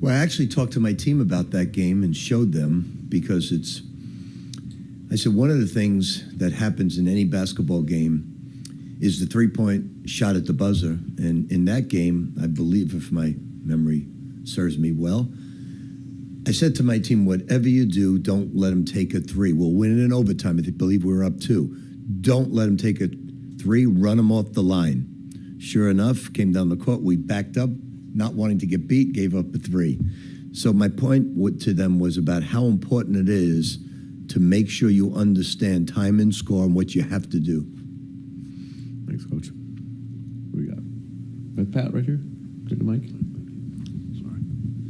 Well, I actually talked to my team about that game and showed them because I said, one of the things that happens in any basketball game is the three-point shot at the buzzer. And in that game, I believe, if my memory serves me well, I said to my team, whatever you do, don't let them take a three. We'll win it in overtime. I believe we were up 2. Don't let them take a three, run them off the line. Sure enough, came down the court, we backed up, not wanting to get beat, gave up a 3. So my point to them was about how important it is to make sure you understand time and score and what you have to do. Thanks, Coach. What we got? Right, Pat, right here. Get the mic. Sorry.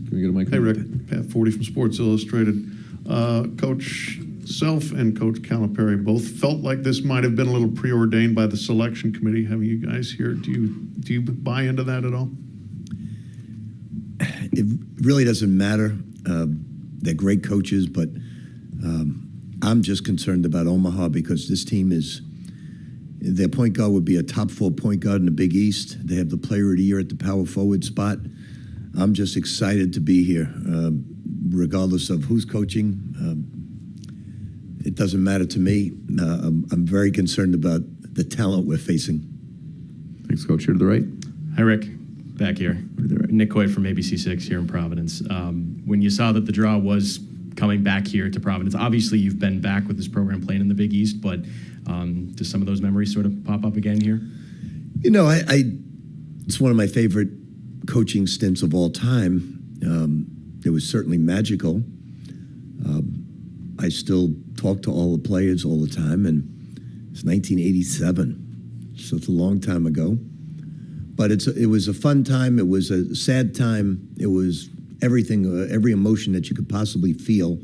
Can we get a mic? Hey, Rick. Pat Forty from Sports Illustrated. Coach Self and Coach Calipari both felt like this might have been a little preordained by the selection committee. Having you guys here, do you buy into that at all? It really doesn't matter. They're great coaches, but I'm just concerned about Omaha because this team is, their point guard would be a top 4 point guard in the Big East. They have the player of the year at the power forward spot. I'm just excited to be here, regardless of who's coaching. It doesn't matter to me. I'm very concerned about the talent we're facing. Thanks, Coach. Here to the right. Hi, Rick. Back here. Nick Coy from ABC6 here in Providence. When you saw that the draw was coming back here to Providence, obviously you've been back with this program playing in the Big East, but do some of those memories sort of pop up again here? You know, it's one of my favorite coaching stints of all time. It was certainly magical. I still talk to all the players all the time, and it's 1987, so it's a long time ago. But it was a fun time. It was a sad time. It was everything, every emotion that you could possibly feel,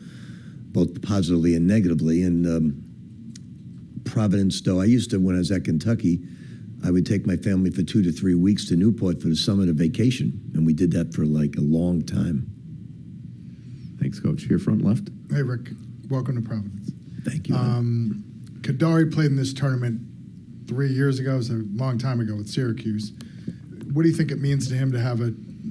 both positively and negatively. And Providence, though, I used to, when I was at Kentucky, I would take my family for 2 to 3 weeks to Newport for the summer to vacation, and we did that for like a long time. Thanks, Coach. Here, front left. Hey, Rick. Welcome to Providence. Thank you. Kadari played in this tournament 3 years ago. It was a long time ago with Syracuse. What do you think it means to him to have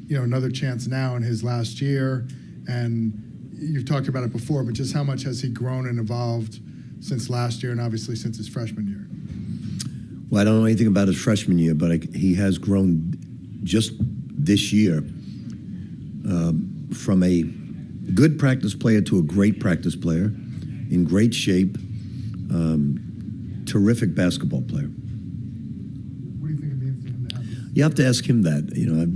another chance now in his last year? And you've talked about it before, but just how much has he grown and evolved since last year and obviously since his freshman year? Well, I don't know anything about his freshman year, but he has grown just this year from a good practice player to a great practice player, in great shape, terrific basketball player. What do you think it means to him to have this? You have to ask him that. You know,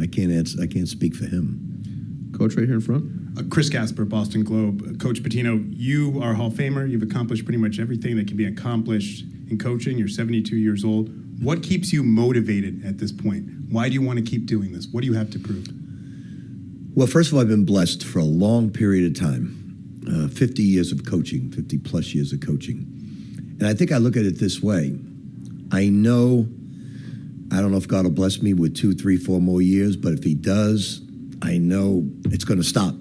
I can't answer. I can't speak for him. Coach, right here in front. Chris Gasper, Boston Globe. Coach Pitino, you are a Hall of Famer. You've accomplished pretty much everything that can be accomplished in coaching. You're 72 years old. What keeps you motivated at this point? Why do you want to keep doing this? What do you have to prove? Well, first of all, I've been blessed for a long period of time. 50 years of coaching, 50 plus years of coaching. And I think I look at it this way. I don't know if God will bless me with 2, 3, 4 more years, but if he does, I know it's going to stop.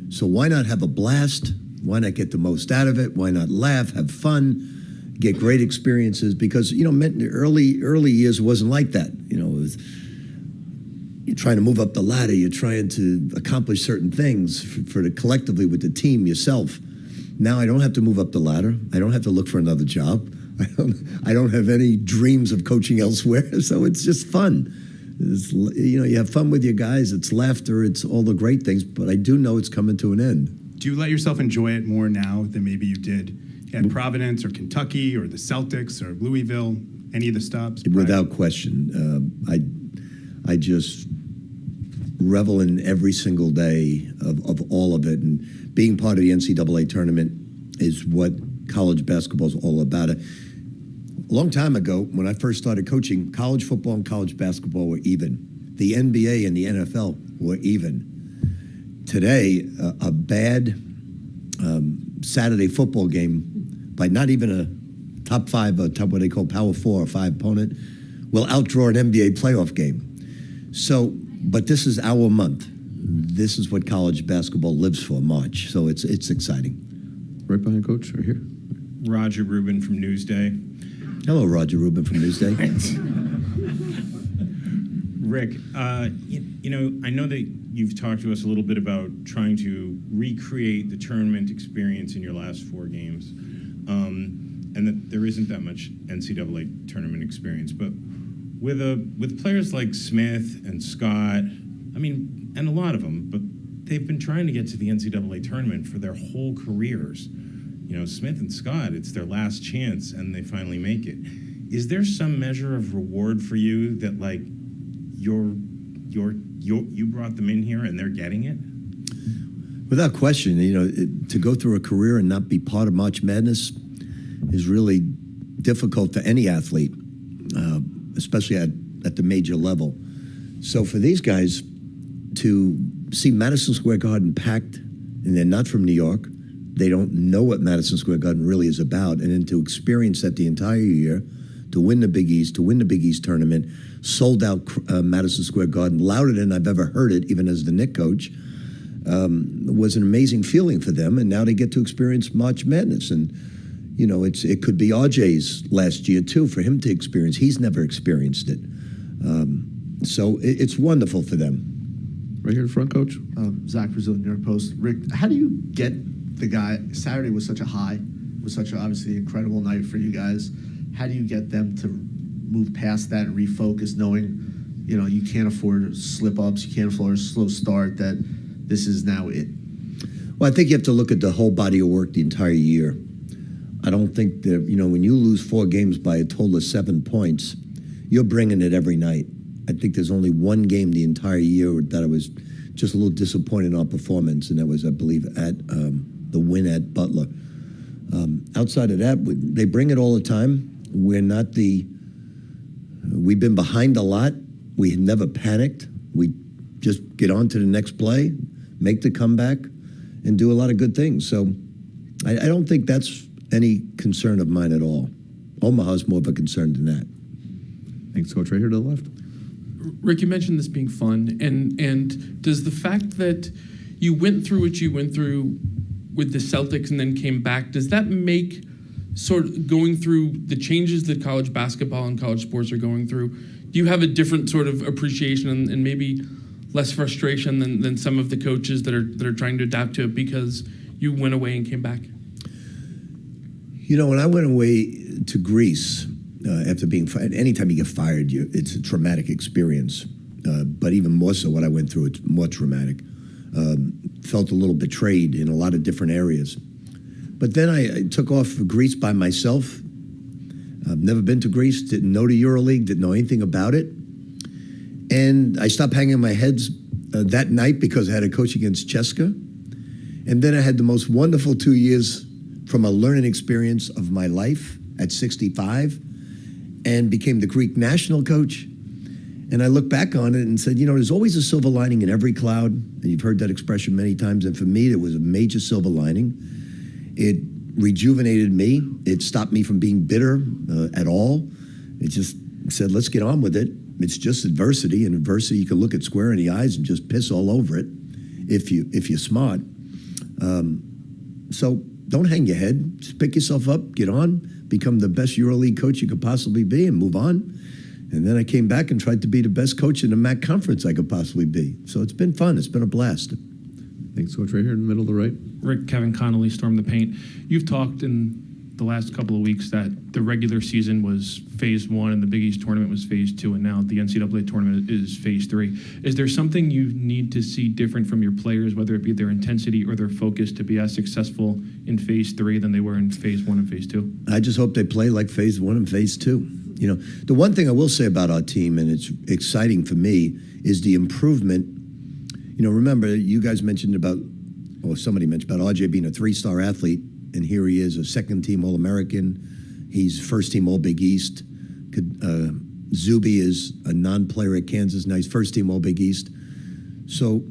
So why not have a blast? Why not get the most out of it? Why not laugh, have fun, get great experiences? Because, you know, in the early years, it wasn't like that. You know, it was, you're trying to move up the ladder. You're trying to accomplish certain things collectively with the team, yourself. Now I don't have to move up the ladder. I don't have to look for another job. I don't have any dreams of coaching elsewhere. So it's just fun. You have fun with your guys. It's laughter. It's all the great things. But I do know it's coming to an end. Do you let yourself enjoy it more now than maybe you did at Providence or Kentucky or the Celtics or Louisville, any of the stops? Without question. I just revel in every single day of all of it. And being part of the NCAA tournament is what college basketball is all about. A long time ago, when I first started coaching, college football and college basketball were even. The NBA and the NFL were even. Today, a bad Saturday football game by not even a top 5, what they call Power 4 or 5 opponent, will outdraw an NBA playoff game. So, but this is our month. This is what college basketball lives for, March. So it's exciting. Right behind Coach, right here. Roger Rubin from Newsday. Hello, Roger Rubin from Newsday. Rick, I know that you've talked to us a little bit about trying to recreate the tournament experience in your last 4 games, and that there isn't that much NCAA tournament experience. But with players like Smith and Scott, and a lot of them, but they've been trying to get to the NCAA tournament for their whole careers. Smith and Scott, it's their last chance, and they finally make it. Is there some measure of reward for you that you brought them in here and they're getting it? Without question, to go through a career and not be part of March Madness is really difficult for any athlete, especially at the major level. So for these guys to see Madison Square Garden packed, and they're not from New York, they don't know what Madison Square Garden really is about, and then to experience that the entire year, to win the Big East, to win the Big East tournament, sold out Madison Square Garden, louder than I've ever heard it, even as the Knick coach, was an amazing feeling for them. And now they get to experience March Madness. And, it could be RJ's last year, too, for him to experience. He's never experienced it. So it's wonderful for them. Right here in front, Coach. Zach Brazil, New York Post. Rick, how do you get the guy? Saturday was such a high, was such a obviously incredible night for you guys. How do you get them to move past that and refocus, knowing, you can't afford slip-ups, you can't afford a slow start, that this is now it? Well, I think you have to look at the whole body of work the entire year. I don't think that, when you lose 4 games by a total of 7 points, you're bringing it every night. I think there's only one game the entire year that I was just a little disappointed in our performance, and that was, I believe, at the win at Butler. Outside of that, they bring it all the time. We've been behind a lot. We never panicked. We just get on to the next play, make the comeback, and do a lot of good things. So I don't think that's any concern of mine at all. Omaha's more of a concern than that. Thanks, Coach. Right here to the left. Rick, you mentioned this being fun, and does the fact that you went through what you went through with the Celtics and then came back, does that make sort of going through the changes that college basketball and college sports are going through, do you have a different sort of appreciation and maybe less frustration than some of the coaches that are trying to adapt to it because you went away and came back? When I went away to Greece after being fired, anytime you get fired, it's a traumatic experience. But even more so, what I went through, it's more traumatic. Felt a little betrayed in a lot of different areas. But then I took off for Greece by myself. I've never been to Greece, didn't know the EuroLeague, didn't know anything about it. And I stopped hanging my heads that night because I had a coach against Cheska. And then I had the most wonderful 2 years from a learning experience of my life at 65 and became the Greek national coach. And I look back on it and said, there's always a silver lining in every cloud. And you've heard that expression many times. And for me, it was a major silver lining. It rejuvenated me. It stopped me from being bitter at all. It just said, let's get on with it. It's just adversity. And adversity, you can look it square in the eyes and just piss all over it if you're smart. So don't hang your head. Just pick yourself up, get on, become the best EuroLeague coach you could possibly be, and move on. And then I came back and tried to be the best coach in the MAC conference I could possibly be. So it's been fun. It's been a blast. Thanks, Coach. Right here in the middle of the right. Rick, Kevin Connolly, Storm the Paint. You've talked in the last couple of weeks that the regular season was phase 1 and the Big East tournament was phase 2, and now the NCAA tournament is phase 3. Is there something you need to see different from your players, whether it be their intensity or their focus, to be as successful in phase 3 than they were in phase 1 and phase 2? I just hope they play like phase 1 and phase 2. The one thing I will say about our team, and it's exciting for me, is the improvement. Remember, you guys mentioned somebody mentioned about RJ being a 3-star athlete, and here he is, a second-team All-American. He's first-team All-Big East. Zuby is a non-player at Kansas. Now he's first-team All-Big East. So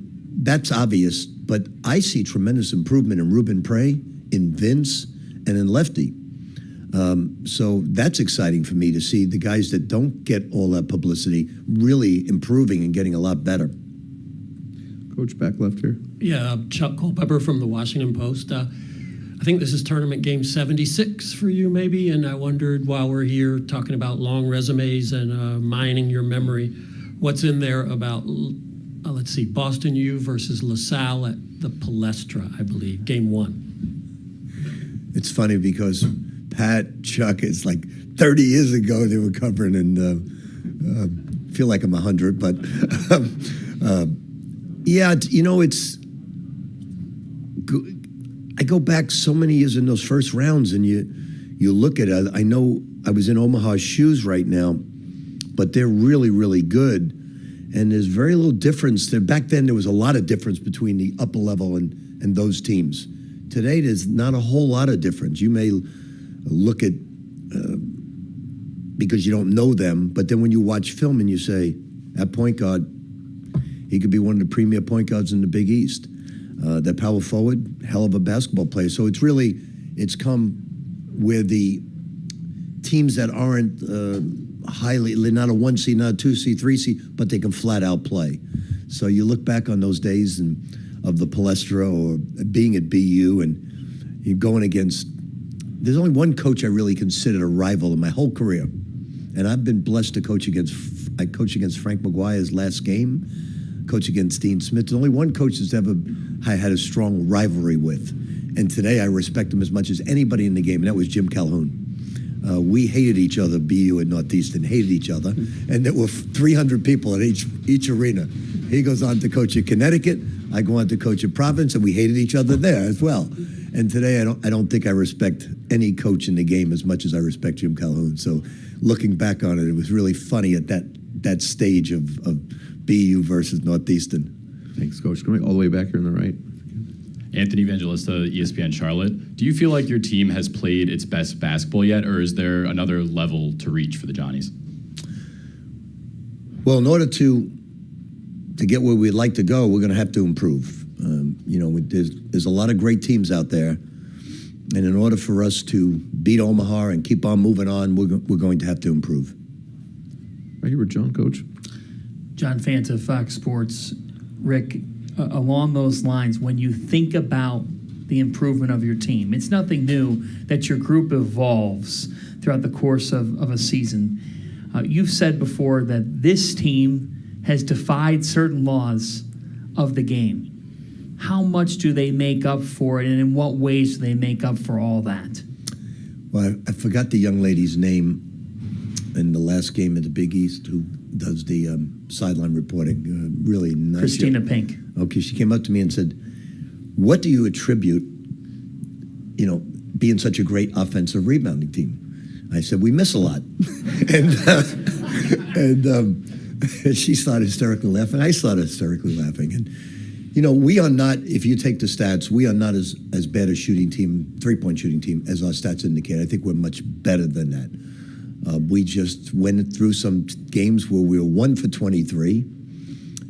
that's obvious, but I see tremendous improvement in Ruben Prey, in Vince, and in Lefty. So that's exciting for me to see the guys that don't get all that publicity really improving and getting a lot better. Coach, back left here. Yeah, Chuck Culpepper from the Washington Post. I think this is tournament game 76 for you, maybe, and I wondered, while we're here talking about long resumes and mining your memory, what's in there about let's see, Boston U versus LaSalle at the Palestra, I believe, game 1. It's funny because Pat, Chuck, it's like 30 years ago they were covering, and feel like I'm 100, but yeah, you know, I go back so many years in those first rounds, and you look at it. I know I was in Omaha's shoes right now, but they're really, really good, and there's very little difference there. Back then, there was a lot of difference between the upper level and those teams. Today, there's not a whole lot of difference. You may look at because you don't know them, but then when you watch film and you say, that point guard, he could be one of the premier point guards in the Big East. That power forward, hell of a basketball player. So it's come where the teams that aren't they're not a 1 seed, not a 2 seed, 3 seed, but they can flat out play. So you look back on those days of the Palestra or being at BU, and you're going against, there's only one coach I really considered a rival in my whole career. And I've been blessed to coach against Frank McGuire's last game, coach against Dean Smith. There's only one coach I had a strong rivalry with. And today I respect him as much as anybody in the game, and that was Jim Calhoun. We hated each other, BU and Northeastern hated each other, and there were 300 people at each arena. He goes on to coach at Connecticut, I go on to coach at Providence, and we hated each other there as well. And today I don't think I respect any coach in the game as much as I respect Jim Calhoun. So looking back on it, it was really funny at that stage of BU versus Northeastern. Thanks, Coach. Going all the way back here on the right. Anthony Evangelista, ESPN Charlotte. Do you feel like your team has played its best basketball yet, or is there another level to reach for the Johnnies? Well, in order to get where we'd like to go, we're going to have to improve. There's a lot of great teams out there, and in order for us to beat Omaha and keep on moving on, we're going to have to improve. Right here with John, Coach. John Fanta, Fox Sports. Rick, along those lines, when you think about the improvement of your team, it's nothing new that your group evolves throughout the course of a season. You've said before that this team has defied certain laws of the game. How much do they make up for it, and in what ways do they make up for all that? Well, I forgot the young lady's name in the last game of the Big East who does the sideline reporting. Really nice. Christina Pink. Okay, she came up to me and said, what do you attribute, being such a great offensive rebounding team? I said, we miss a lot. and she started hysterically laughing. I started hysterically laughing. And, we are not, if you take the stats, we are not as bad a shooting team, three-point shooting team, as our stats indicate. I think we're much better than that. We just went through some games where we were 1 for 23,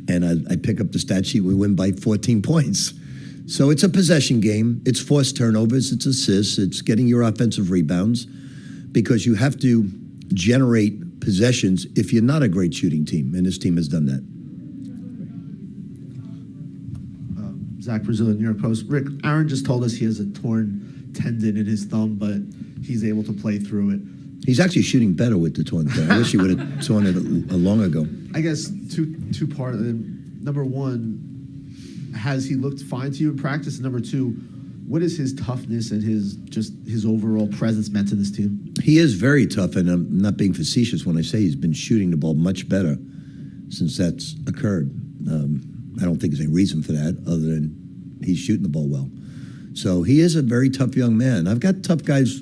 and I pick up the stat sheet, we win by 14 points. So it's a possession game. It's forced turnovers. It's assists. It's getting your offensive rebounds, because you have to generate possessions if you're not a great shooting team, and this team has done that. Zach Brazilian, New York Post. Rick, Aaron just told us he has a torn tendon in his thumb, but he's able to play through it. He's actually shooting better with the torn thumb. I wish he would have torn it long ago. I guess two part of them. Number one, has he looked fine to you in practice? And number two, what is his toughness and his overall presence meant to this team? He is very tough, and I'm not being facetious when I say he's been shooting the ball much better since that's occurred. I don't think there's any reason for that other than he's shooting the ball well. So he is a very tough young man. I've got tough guys.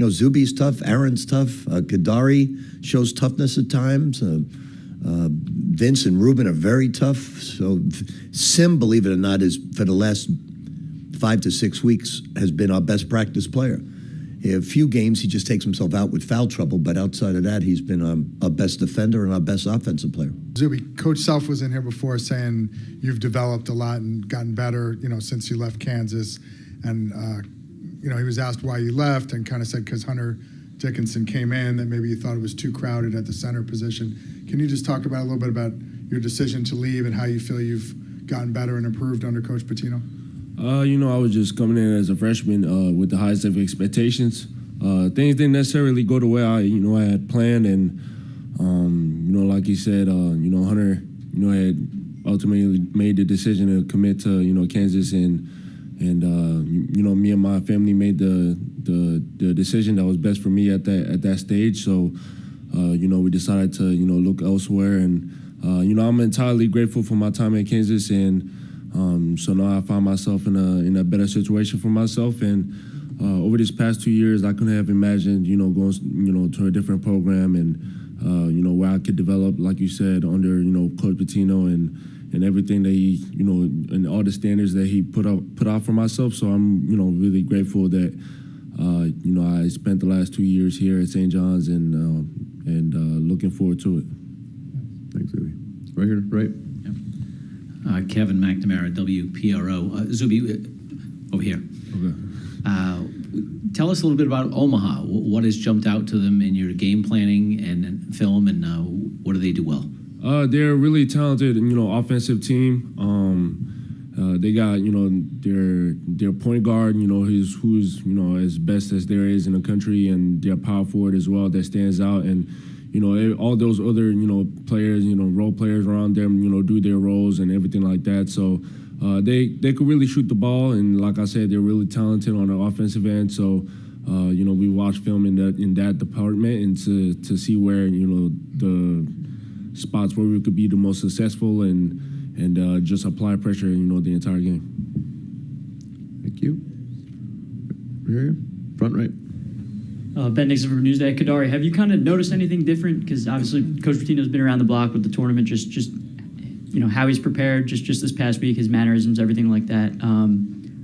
Zuby's tough. Aaron's tough. Kadari shows toughness at times. Vince and Ruben are very tough. So Sim, believe it or not, is for the last 5 to 6 weeks has been our best practice player. A few games he just takes himself out with foul trouble, but outside of that, he's been our best defender and our best offensive player. Zuby, Coach Self was in here before saying you've developed a lot and gotten better, since you left Kansas. And, he was asked why you left and kind of said because Hunter Dickinson came in, that maybe you thought it was too crowded at the center position. Can you just talk about a little bit about your decision to leave and how you feel you've gotten better and improved under Coach Pitino? I was just coming in as a freshman with the highest of expectations. Things didn't necessarily go the way I had planned, and like he said, Hunter, had ultimately made the decision to commit to Kansas, and me and my family made the decision that was best for me at that stage. So we decided to look elsewhere, and I'm entirely grateful for my time at Kansas, and so now I find myself in a better situation for myself. And over these past 2 years, I couldn't have imagined going to a different program, and where I could develop, like you said, under Coach Pitino and everything that he and all the standards that he put out for myself. So I'm really grateful that I spent the last 2 years here at St. John's, and looking forward to it. Thanks, Zuby. Right here, right. Kevin McNamara, WPRO. Zuby, over here. Okay. Tell us a little bit about Omaha. What has jumped out to them in your game planning and film, and what do they do well? They're a really talented, offensive team. They got, their point guard, who's as best as there is in the country, and their power forward as well that stands out. And all those other players, role players around them, do their roles and everything like that. So they could really shoot the ball, and like I said, they're really talented on the offensive end. So we watch film in that department, and to see where the spots where we could be the most successful and just apply pressure the entire game. Thank you. Here, front right. Ben Nixon from Newsday. Kadari, have you kind of noticed anything different? Because obviously Coach Pitino's been around the block with the tournament, just how he's prepared, just this past week, his mannerisms, everything like that.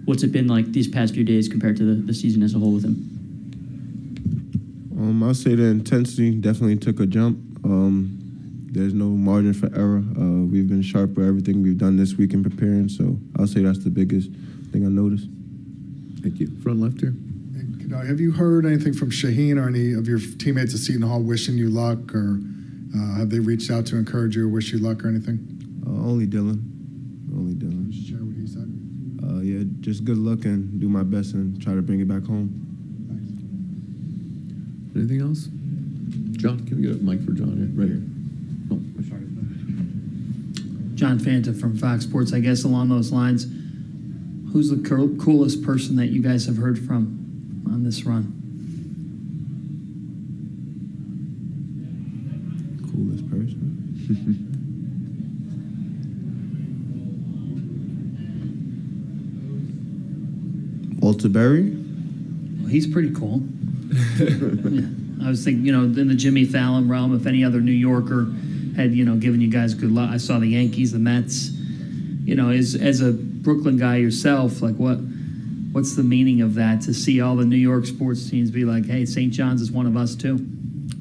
What's it been like these past few days compared to the season as a whole with him? I'll say the intensity definitely took a jump. There's no margin for error. We've been sharp with everything we've done this week in preparing, so I'll say that's the biggest thing I noticed. Thank you. Front left here. Have you heard anything from Shaheen or any of your teammates at Seton Hall wishing you luck, or have they reached out to encourage you or wish you luck or anything? Only Dylan. Only Dylan. Just share what he said. Yeah, just good luck and do my best and try to bring it back home. Anything else? John, can we get a mic for John here? Right here. Oh, sorry. John Fanta from Fox Sports. I guess along those lines, who's the coolest person that you guys have heard from on this run? Coolest person? Walter Berry? Well, he's pretty cool. Yeah. I was thinking, in the Jimmy Fallon realm, if any other New Yorker had, given you guys good luck. I saw the Yankees, the Mets. As a Brooklyn guy yourself, like what's the meaning of that, to see all the New York sports teams be like, hey, St. John's is one of us too?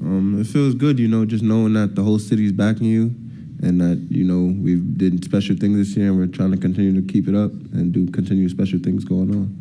It feels good, just knowing that the whole city's backing you, and that, we did special things this year, and we're trying to continue to keep it up and continue special things going on.